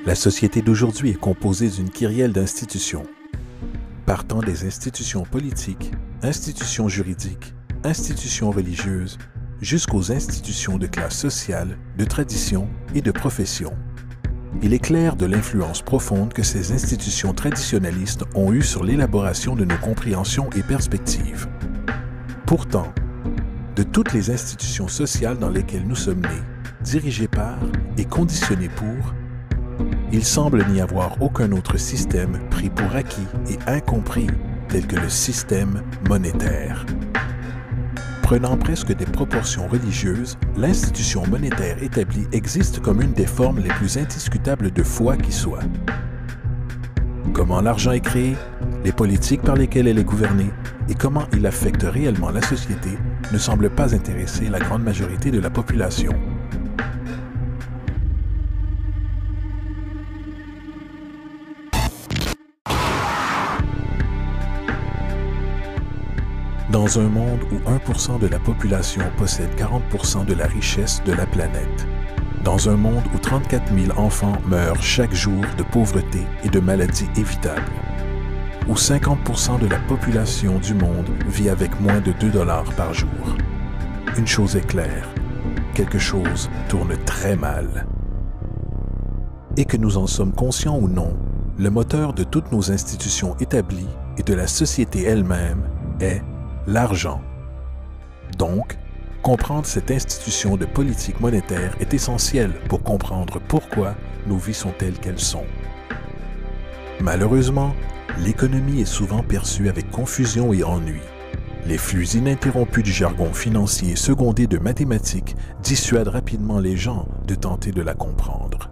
La société d'aujourd'hui est composée d'une kyrielle d'institutions. Partant des institutions politiques, institutions juridiques, institutions religieuses, jusqu'aux institutions de classe sociale, de tradition et de profession. Il est clair de l'influence profonde que ces institutions traditionnalistes ont eue sur l'élaboration de nos compréhensions et perspectives. Pourtant, de toutes les institutions sociales dans lesquelles nous sommes nés, dirigées par et conditionnées pour, il semble n'y avoir aucun autre système pris pour acquis et incompris tel que le système monétaire. Prenant presque des proportions religieuses, l'institution monétaire établie existe comme une des formes les plus indiscutables de foi qui soit. Comment l'argent est créé, les politiques par lesquelles elle est gouvernée et comment il affecte réellement la société ne semblent pas intéresser la grande majorité de la population. Dans un monde où 1% de la population possède 40% de la richesse de la planète, dans un monde où 34 000 enfants meurent chaque jour de pauvreté et de maladies évitables, où 50% de la population du monde vit avec moins de 2 $ par jour, une chose est claire, quelque chose tourne très mal. Et que nous en sommes conscients ou non, le moteur de toutes nos institutions établies et de la société elle-même est l'argent. Donc, comprendre cette institution de politique monétaire est essentiel pour comprendre pourquoi nos vies sont telles qu'elles sont. Malheureusement, l'économie est souvent perçue avec confusion et ennui. Les flux ininterrompus du jargon financier secondé de mathématiques dissuadent rapidement les gens de tenter de la comprendre.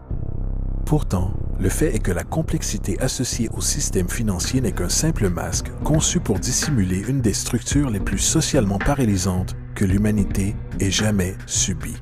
Pourtant, le fait est que la complexité associée au système financier n'est qu'un simple masque conçu pour dissimuler une des structures les plus socialement paralysantes que l'humanité ait jamais subies.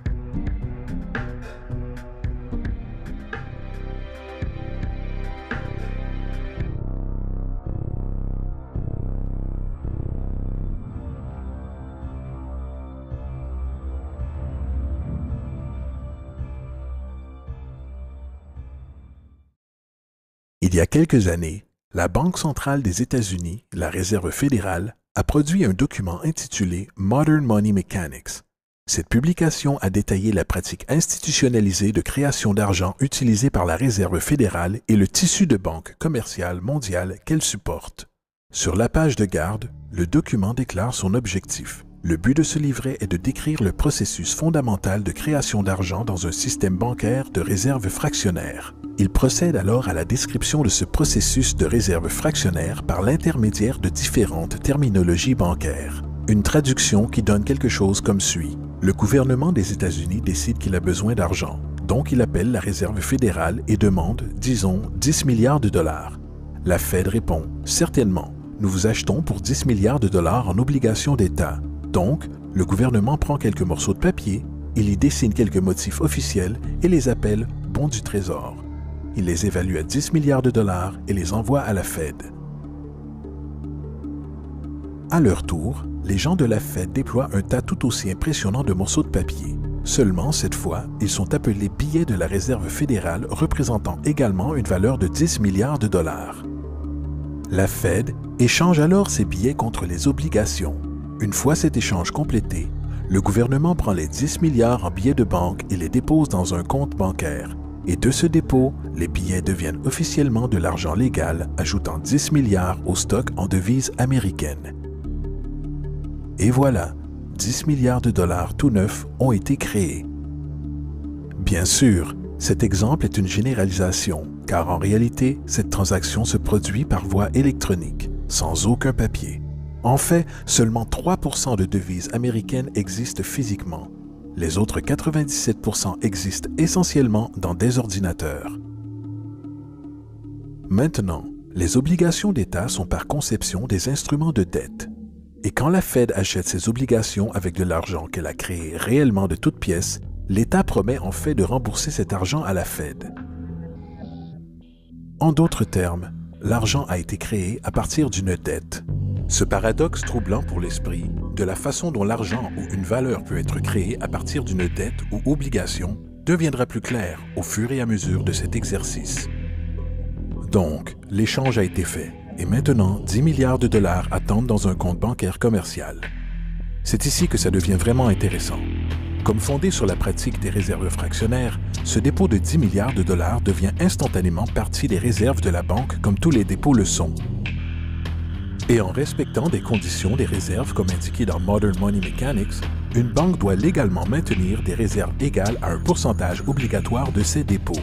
Il y a quelques années, la Banque centrale des États-Unis, la Réserve fédérale, a produit un document intitulé Modern Money Mechanics. Cette publication a détaillé la pratique institutionnalisée de création d'argent utilisée par la Réserve fédérale et le tissu de banque commerciale mondiale qu'elle supporte. Sur la page de garde, le document déclare son objectif. Le but de ce livret est de décrire le processus fondamental de création d'argent dans un système bancaire de réserve fractionnaire. Il procède alors à la description de ce processus de réserve fractionnaire par l'intermédiaire de différentes terminologies bancaires. Une traduction qui donne quelque chose comme suit. Le gouvernement des États-Unis décide qu'il a besoin d'argent, donc il appelle la Réserve fédérale et demande, disons, 10 milliards de dollars. La Fed répond, certainement, nous vous achetons pour 10 milliards de dollars en obligations d'État. Donc, le gouvernement prend quelques morceaux de papier, il y dessine quelques motifs officiels et les appelle bons du Trésor. Il les évalue à 10 milliards de dollars et les envoie à la Fed. À leur tour, les gens de la Fed déploient un tas tout aussi impressionnant de morceaux de papier. Seulement, cette fois, ils sont appelés billets de la Réserve fédérale représentant également une valeur de 10 milliards de dollars. La Fed échange alors ces billets contre les obligations. Une fois cet échange complété, le gouvernement prend les 10 milliards en billets de banque et les dépose dans un compte bancaire. Et de ce dépôt, les billets deviennent officiellement de l'argent légal, ajoutant 10 milliards au stock en devises américaines. Et voilà, 10 milliards de dollars tout neufs ont été créés. Bien sûr, cet exemple est une généralisation, car en réalité, cette transaction se produit par voie électronique, sans aucun papier. En fait, seulement 3% de devises américaines existent physiquement. Les autres 97% existent essentiellement dans des ordinateurs. Maintenant, les obligations d'État sont par conception des instruments de dette. Et quand la Fed achète ses obligations avec de l'argent qu'elle a créé réellement de toutes pièces, l'État promet en fait de rembourser cet argent à la Fed. En d'autres termes, l'argent a été créé à partir d'une dette. Ce paradoxe troublant pour l'esprit, de la façon dont l'argent ou une valeur peut être créée à partir d'une dette ou obligation, deviendra plus clair au fur et à mesure de cet exercice. Donc, l'échange a été fait et maintenant 10 milliards de dollars attendent dans un compte bancaire commercial. C'est ici que ça devient vraiment intéressant. Comme fondé sur la pratique des réserves fractionnaires, ce dépôt de 10 milliards de dollars devient instantanément partie des réserves de la banque comme tous les dépôts le sont. Et en respectant des conditions des réserves comme indiqué dans Modern Money Mechanics, une banque doit légalement maintenir des réserves égales à un pourcentage obligatoire de ses dépôts.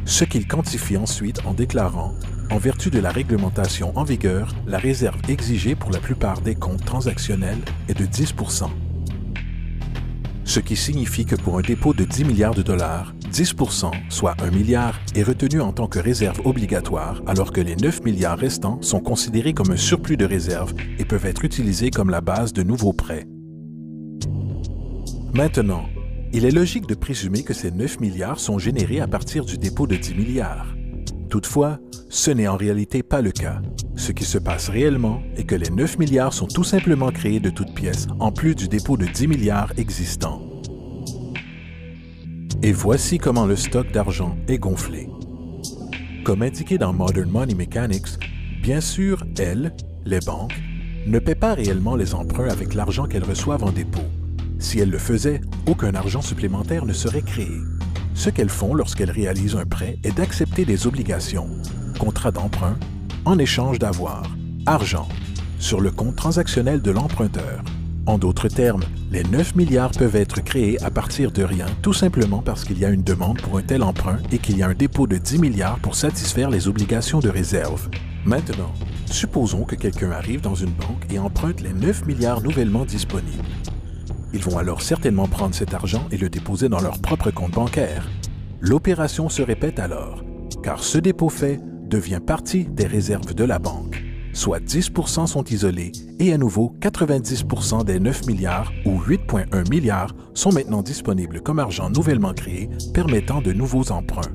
Ce qu'il quantifie ensuite en déclarant, en vertu de la réglementation en vigueur, la réserve exigée pour la plupart des comptes transactionnels est de 10 %. Ce qui signifie que pour un dépôt de 10 milliards de dollars, 10 %, soit 1 milliard, est retenu en tant que réserve obligatoire, alors que les 9 milliards restants sont considérés comme un surplus de réserve et peuvent être utilisés comme la base de nouveaux prêts. Maintenant, il est logique de présumer que ces 9 milliards sont générés à partir du dépôt de 10 milliards. Toutefois, ce n'est en réalité pas le cas. Ce qui se passe réellement est que les 9 milliards sont tout simplement créés de toutes pièces, en plus du dépôt de 10 milliards existant. Et voici comment le stock d'argent est gonflé. Comme indiqué dans Modern Money Mechanics, bien sûr, elles, les banques, ne paient pas réellement les emprunts avec l'argent qu'elles reçoivent en dépôt. Si elles le faisaient, aucun argent supplémentaire ne serait créé. Ce qu'elles font lorsqu'elles réalisent un prêt est d'accepter des obligations, contrats d'emprunt, en échange d'avoir, argent, sur le compte transactionnel de l'emprunteur. En d'autres termes, les 9 milliards peuvent être créés à partir de rien, tout simplement parce qu'il y a une demande pour un tel emprunt et qu'il y a un dépôt de 10 milliards pour satisfaire les obligations de réserve. Maintenant, supposons que quelqu'un arrive dans une banque et emprunte les 9 milliards nouvellement disponibles. Ils vont alors certainement prendre cet argent et le déposer dans leur propre compte bancaire. L'opération se répète alors, car ce dépôt fait devient partie des réserves de la banque. Soit 10 % sont isolés et à nouveau 90 % des 9 milliards ou 8,1 milliards sont maintenant disponibles comme argent nouvellement créé permettant de nouveaux emprunts.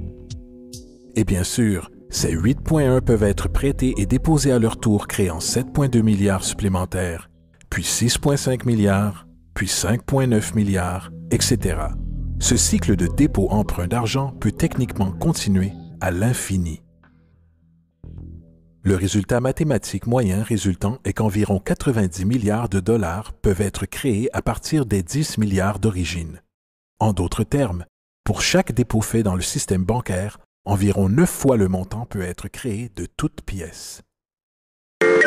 Et bien sûr, ces 8,1 peuvent être prêtés et déposés à leur tour créant 7,2 milliards supplémentaires, puis 6,5 milliards, puis 5,9 milliards, etc. Ce cycle de dépôt-emprunt d'argent peut techniquement continuer à l'infini. Le résultat mathématique moyen résultant est qu'environ 90 milliards de dollars peuvent être créés à partir des 10 milliards d'origine. En d'autres termes, pour chaque dépôt fait dans le système bancaire, environ 9 fois le montant peut être créé de toutes pièces.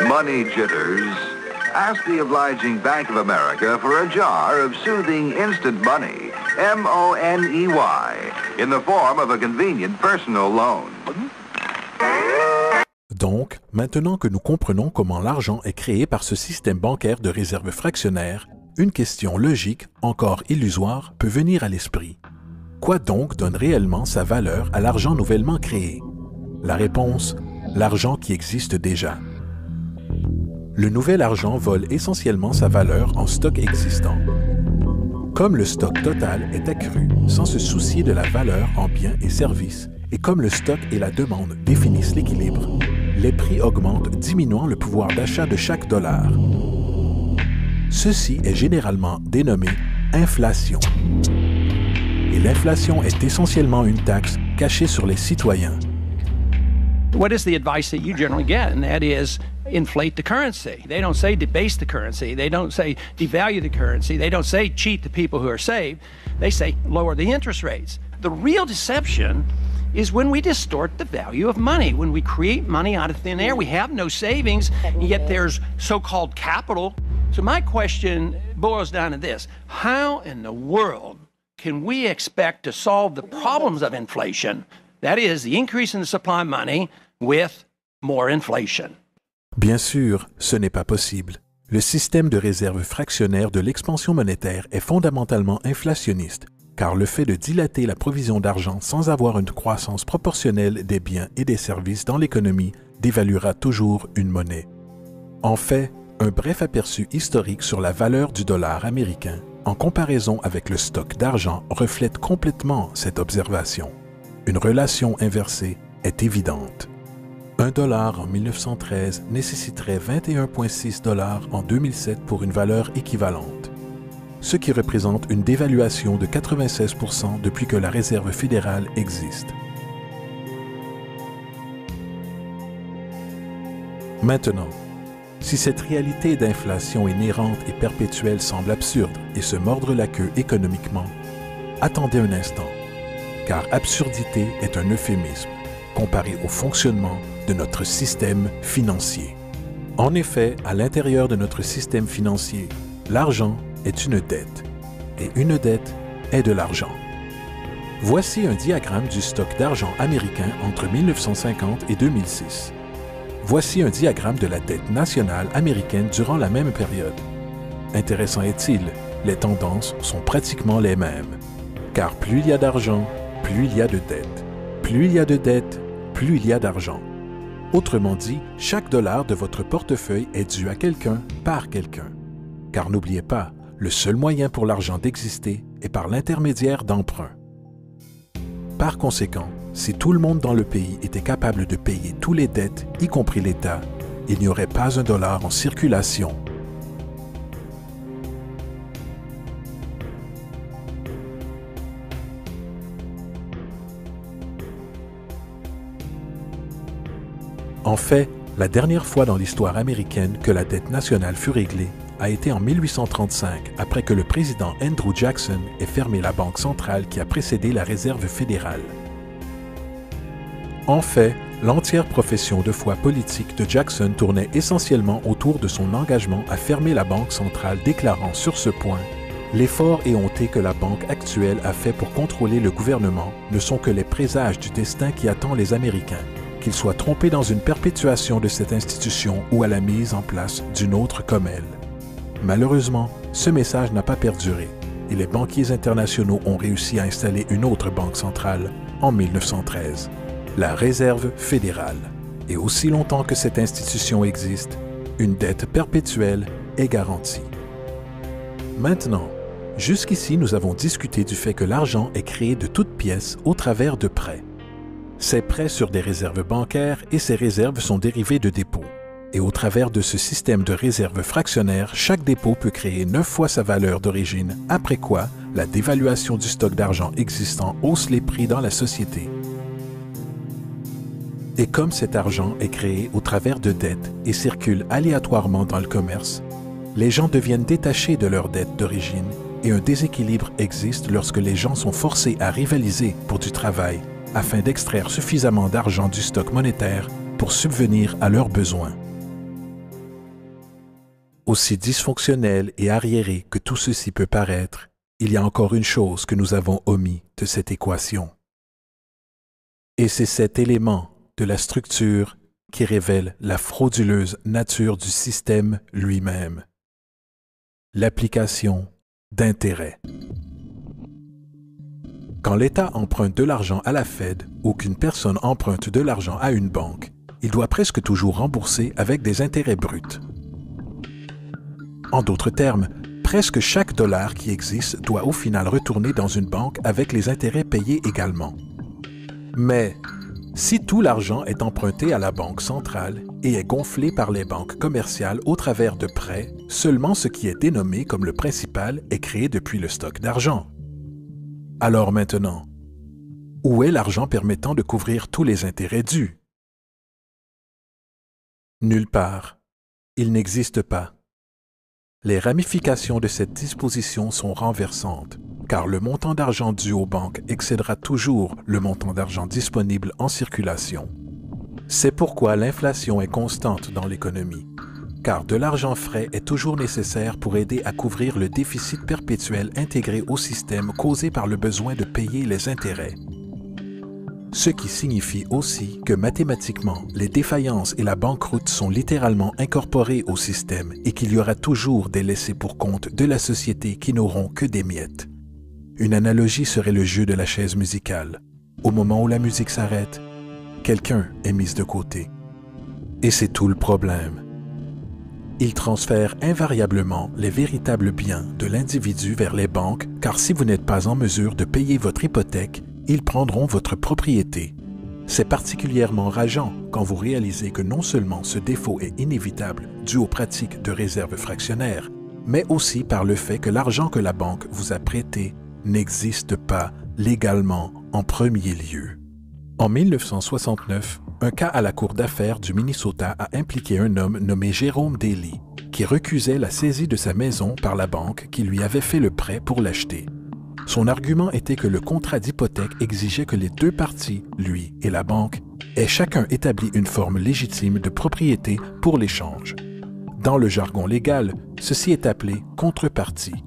Money jitters. Ask the obliging Bank of America for a jar of soothing instant money, M-O-N-E-Y, in the form of a convenient personal loan. Donc, maintenant que nous comprenons comment l'argent est créé par ce système bancaire de réserve fractionnaire, une question logique, encore illusoire, peut venir à l'esprit. Quoi donc donne réellement sa valeur à l'argent nouvellement créé? La réponse, l'argent qui existe déjà. Le nouvel argent vole essentiellement sa valeur en stock existant. Comme le stock total est accru sans se soucier de la valeur en biens et services, et comme le stock et la demande définissent l'équilibre, les prix augmentent diminuant le pouvoir d'achat de chaque dollar. Ceci est généralement dénommé inflation. Et l'inflation est essentiellement une taxe cachée sur les citoyens. What is the advice that you generally get? And that is inflate the currency. They don't say debase the currency. They don't say devalue the currency. They don't say cheat the people who are saved. They say lower the interest rates. The real deception is when we distort the value of money, when we create money out of thin air. We have no savings, and yet there's so-called capital. So my question boils down to this. How in the world can we expect to solve the problems of inflation, that is, the increase in the supply of money, with more inflation? Bien sûr, ce n'est pas possible. Le système de réserve fractionnaire de l'expansion monétaire est fondamentalement inflationniste, car le fait de dilater la provision d'argent sans avoir une croissance proportionnelle des biens et des services dans l'économie dévaluera toujours une monnaie. En fait, un bref aperçu historique sur la valeur du dollar américain en comparaison avec le stock d'argent reflète complètement cette observation. Une relation inversée est évidente. $1 en 1913 nécessiterait 21,6 $ en 2007 pour une valeur équivalente. ce qui représente une dévaluation de 96% depuis que la Réserve fédérale existe. Maintenant, si cette réalité d'inflation inhérente et perpétuelle semble absurde et se mordre la queue économiquement, attendez un instant, car absurdité est un euphémisme comparé au fonctionnement de notre système financier. En effet, à l'intérieur de notre système financier, l'argent est une dette, et une dette est de l'argent. Voici un diagramme du stock d'argent américain entre 1950 et 2006. Voici un diagramme de la dette nationale américaine durant la même période. Intéressant est-il, les tendances sont pratiquement les mêmes. Car plus il y a d'argent, plus il y a de dettes. Plus il y a de dettes, plus il y a d'argent. Autrement dit, chaque dollar de votre portefeuille est dû à quelqu'un par quelqu'un. Car n'oubliez pas, le seul moyen pour l'argent d'exister est par l'intermédiaire d'emprunts. Par conséquent, si tout le monde dans le pays était capable de payer tous les dettes, y compris l'État, il n'y aurait pas un dollar en circulation. En fait, la dernière fois dans l'histoire américaine que la dette nationale fut réglée a été en 1835, après que le président Andrew Jackson ait fermé la banque centrale qui a précédé la Réserve fédérale. En fait, l'entière profession de foi politique de Jackson tournait essentiellement autour de son engagement à fermer la banque centrale, déclarant sur ce point « L'effort éhonté que la banque actuelle a fait pour contrôler le gouvernement ne sont que les présages du destin qui attend les Américains, qu'ils soient trompés dans une perpétuation de cette institution ou à la mise en place d'une autre comme elle. » Malheureusement, ce message n'a pas perduré et les banquiers internationaux ont réussi à installer une autre banque centrale en 1913. La Réserve fédérale. Et aussi longtemps que cette institution existe, une dette perpétuelle est garantie. Maintenant, jusqu'ici, nous avons discuté du fait que l'argent est créé de toutes pièces au travers de prêts. Ces prêts sur des réserves bancaires et ces réserves sont dérivées de dépôts. Et au travers de ce système de réserves fractionnaires, chaque dépôt peut créer 9 fois sa valeur d'origine, après quoi la dévaluation du stock d'argent existant hausse les prix dans la société. Et comme cet argent est créé au travers de dettes et circule aléatoirement dans le commerce, les gens deviennent détachés de leurs dettes d'origine et un déséquilibre existe lorsque les gens sont forcés à rivaliser pour du travail afin d'extraire suffisamment d'argent du stock monétaire pour subvenir à leurs besoins. Aussi dysfonctionnel et arriéré que tout ceci peut paraître, il y a encore une chose que nous avons omis de cette équation. Et c'est cet élément de la structure qui révèle la frauduleuse nature du système lui-même. L'application d'intérêts. Quand l'État emprunte de l'argent à la Fed ou qu'une personne emprunte de l'argent à une banque, il doit presque toujours rembourser avec des intérêts bruts. En d'autres termes, presque chaque dollar qui existe doit au final retourner dans une banque avec les intérêts payés également. Mais si tout l'argent est emprunté à la banque centrale et est gonflé par les banques commerciales au travers de prêts, seulement ce qui est dénommé comme le principal est créé depuis le stock d'argent. Alors maintenant, où est l'argent permettant de couvrir tous les intérêts dus? Nulle part. Il n'existe pas. Les ramifications de cette disposition sont renversantes, car le montant d'argent dû aux banques excédera toujours le montant d'argent disponible en circulation. C'est pourquoi l'inflation est constante dans l'économie, car de l'argent frais est toujours nécessaire pour aider à couvrir le déficit perpétuel intégré au système causé par le besoin de payer les intérêts. Ce qui signifie aussi que mathématiquement, les défaillances et la banqueroute sont littéralement incorporées au système et qu'il y aura toujours des laissés pour compte de la société qui n'auront que des miettes. Une analogie serait le jeu de la chaise musicale. Au moment où la musique s'arrête, quelqu'un est mis de côté. Et c'est tout le problème. Il transfère invariablement les véritables biens de l'individu vers les banques, car si vous n'êtes pas en mesure de payer votre hypothèque, ils prendront votre propriété. C'est particulièrement rageant quand vous réalisez que non seulement ce défaut est inévitable dû aux pratiques de réserve fractionnaire, mais aussi par le fait que l'argent que la banque vous a prêté n'existe pas légalement en premier lieu. En 1969, un cas à la Cour d'affaires du Minnesota a impliqué un homme nommé Jérôme Daly, qui recusait la saisie de sa maison par la banque qui lui avait fait le prêt pour l'acheter. Son argument était que le contrat d'hypothèque exigeait que les deux parties, lui et la banque, aient chacun établi une forme légitime de propriété pour l'échange. Dans le jargon légal, ceci est appelé contrepartie.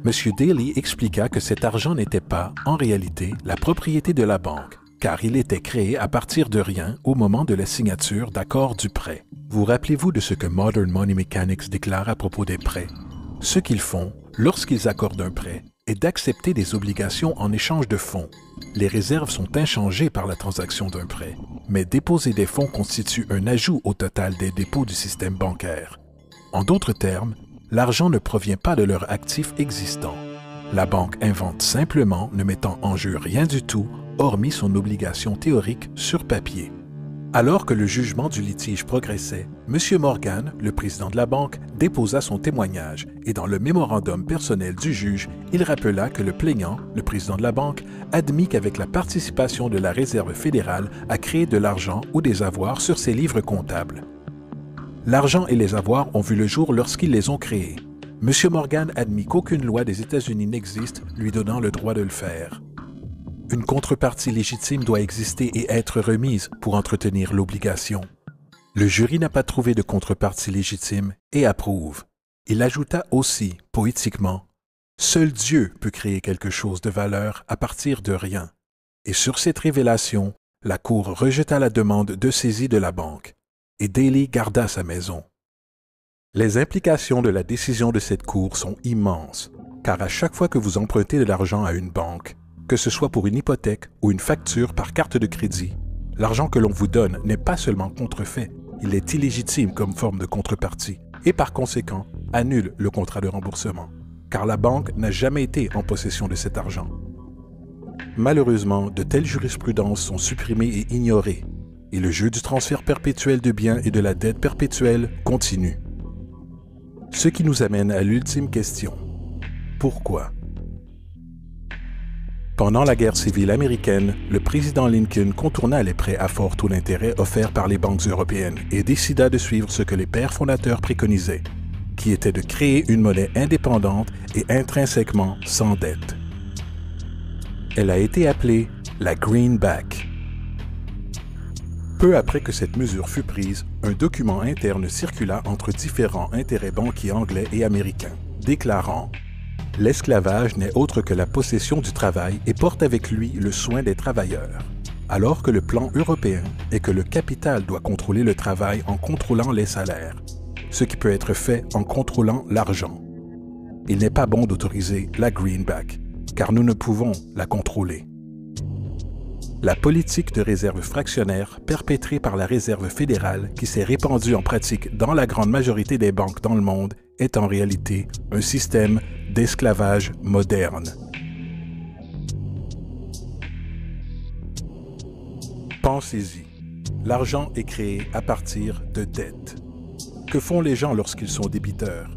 M. Daly expliqua que cet argent n'était pas, en réalité, la propriété de la banque, car il était créé à partir de rien au moment de la signature d'accords du prêt. Vous rappelez-vous de ce que Modern Money Mechanics déclare à propos des prêts? Ce qu'ils font, lorsqu'ils accordent un prêt, est d'accepter des obligations en échange de fonds. Les réserves sont inchangées par la transaction d'un prêt, mais déposer des fonds constitue un ajout au total des dépôts du système bancaire. En d'autres termes, l'argent ne provient pas de leur actif existant. La banque invente simplement, ne mettant en jeu rien du tout, hormis son obligation théorique sur papier. Alors que le jugement du litige progressait, M. Morgan, le président de la banque, déposa son témoignage et dans le mémorandum personnel du juge, il rappela que le plaignant, le président de la banque, admit qu'avec la participation de la Réserve fédérale a créé de l'argent ou des avoirs sur ses livres comptables. L'argent et les avoirs ont vu le jour lorsqu'ils les ont créés. M. Morgan admit qu'aucune loi des États-Unis n'existe lui donnant le droit de le faire. Une contrepartie légitime doit exister et être remise pour entretenir l'obligation. Le jury n'a pas trouvé de contrepartie légitime et approuve. Il ajouta aussi, poétiquement, « Seul Dieu peut créer quelque chose de valeur à partir de rien. » Et sur cette révélation, la Cour rejeta la demande de saisie de la banque et Daly garda sa maison. Les implications de la décision de cette Cour sont immenses, car à chaque fois que vous empruntez de l'argent à une banque, que ce soit pour une hypothèque ou une facture par carte de crédit, l'argent que l'on vous donne n'est pas seulement contrefait, il est illégitime comme forme de contrepartie et par conséquent annule le contrat de remboursement, car la banque n'a jamais été en possession de cet argent. Malheureusement, de telles jurisprudences sont supprimées et ignorées, et le jeu du transfert perpétuel de biens et de la dette perpétuelle continue. Ce qui nous amène à l'ultime question. Pourquoi? Pendant la guerre civile américaine, le président Lincoln contourna les prêts à fort taux d'intérêt offerts par les banques européennes et décida de suivre ce que les pères fondateurs préconisaient, qui était de créer une monnaie indépendante et intrinsèquement sans dette. Elle a été appelée la Greenback. Peu après que cette mesure fut prise, un document interne circula entre différents intérêts banquiers anglais et américains, déclarant « L'esclavage n'est autre que la possession du travail et porte avec lui le soin des travailleurs, alors que le plan européen est que le capital doit contrôler le travail en contrôlant les salaires, ce qui peut être fait en contrôlant l'argent. Il n'est pas bon d'autoriser la Greenback, car nous ne pouvons la contrôler. » La politique de réserve fractionnaire perpétrée par la Réserve fédérale qui s'est répandue en pratique dans la grande majorité des banques dans le monde est en réalité un système d'esclavage moderne. Pensez-y. L'argent est créé à partir de dettes. Que font les gens lorsqu'ils sont débiteurs?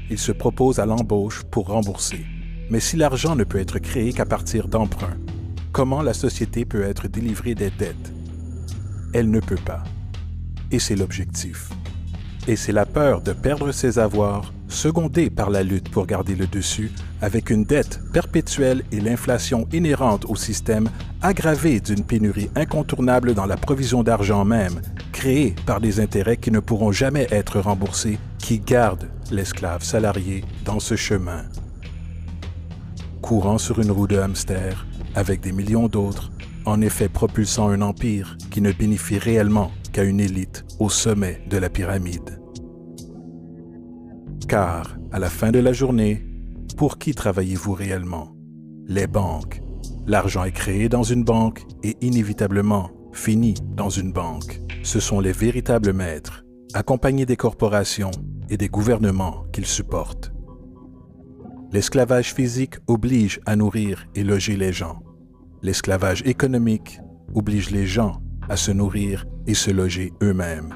Ils se proposent à l'embauche pour rembourser. Mais si l'argent ne peut être créé qu'à partir d'emprunts, comment la société peut être délivrée des dettes? Elle ne peut pas. Et c'est l'objectif. Et c'est la peur de perdre ses avoirs, secondée par la lutte pour garder le dessus, avec une dette perpétuelle et l'inflation inhérente au système, aggravée d'une pénurie incontournable dans la provision d'argent même, créée par des intérêts qui ne pourront jamais être remboursés, qui garde l'esclave salarié dans ce chemin. Courant sur une roue de hamster, avec des millions d'autres, en effet propulsant un empire qui ne bénéficie réellement qu'à une élite au sommet de la pyramide. Car, à la fin de la journée, pour qui travaillez-vous réellement? Les banques. L'argent est créé dans une banque et inévitablement finit dans une banque. Ce sont les véritables maîtres, accompagnés des corporations et des gouvernements qu'ils supportent. L'esclavage physique oblige à nourrir et loger les gens. L'esclavage économique oblige les gens à se nourrir et se loger eux-mêmes.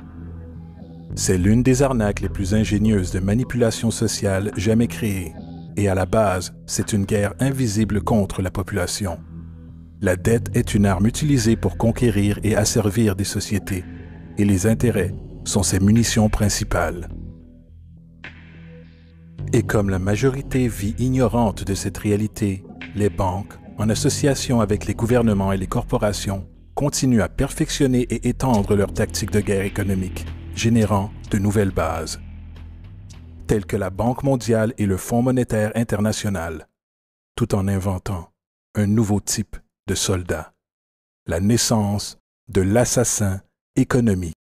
C'est l'une des arnaques les plus ingénieuses de manipulation sociale jamais créées. Et à la base, c'est une guerre invisible contre la population. La dette est une arme utilisée pour conquérir et asservir des sociétés, et les intérêts sont ses munitions principales. Et comme la majorité vit ignorante de cette réalité, les banques, en association avec les gouvernements et les corporations, continuent à perfectionner et étendre leurs tactiques de guerre économique, générant de nouvelles bases, telles que la Banque mondiale et le Fonds monétaire international, tout en inventant un nouveau type de soldat, la naissance de l'assassin économique.